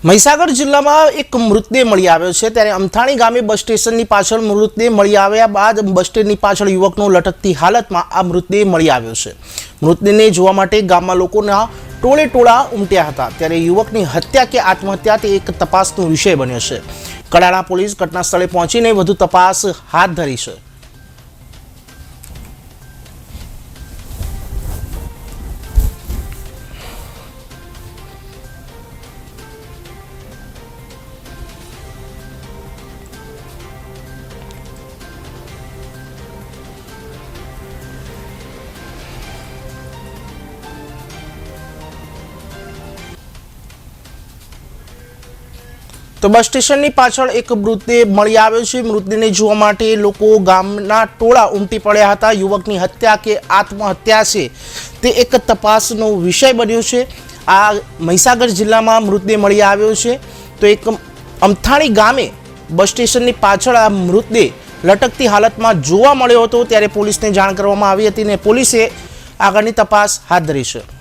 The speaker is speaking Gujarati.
મહીસાગર જિલ્લામાં એક મૃતદેહ મળી આવ્યો છે। ત્યારે અમથાણી ગામે બસ સ્ટેશનની પાછળ મૃતદેહ મળી આવ્યા બાદ બસ સ્ટેશનની પાછળ યુવકનો લટકતી હાલતમાં આ મૃતદેહ મળી આવ્યો છે। મૃતદેહને જોવા માટે ગામમાં લોકોના ટોળે ટોળા ઉમટ્યા હતા। ત્યારે યુવકની હત્યા કે આત્મહત્યા તે એક તપાસનો વિષય બન્યો છે। કડાણા પોલીસ ઘટના સ્થળે પહોંચીને વધુ તપાસ હાથ ધરી છે। તો બસ સ્ટેશનની પાછળ એક મૃતદેહ મળી આવ્યો છે। મૃતદેહને જોવા માટે લોકો ગામના ટોળા ઉમટી પડ્યા હતા। યુવકની હત્યા કે આત્મહત્યા છે તે એક તપાસનો વિષય બન્યો છે। આ મહીસાગર જિલ્લામાં મૃતદેહ મળી આવ્યો છે। તો એક અમથાણી ગામે બસ સ્ટેશનની પાછળ આ મૃતદેહ લટકતી હાલતમાં જોવા મળ્યો હતો। ત્યારે પોલીસને જાણ કરવામાં આવી હતી અને પોલીસે આગળની તપાસ હાથ ધરી છે।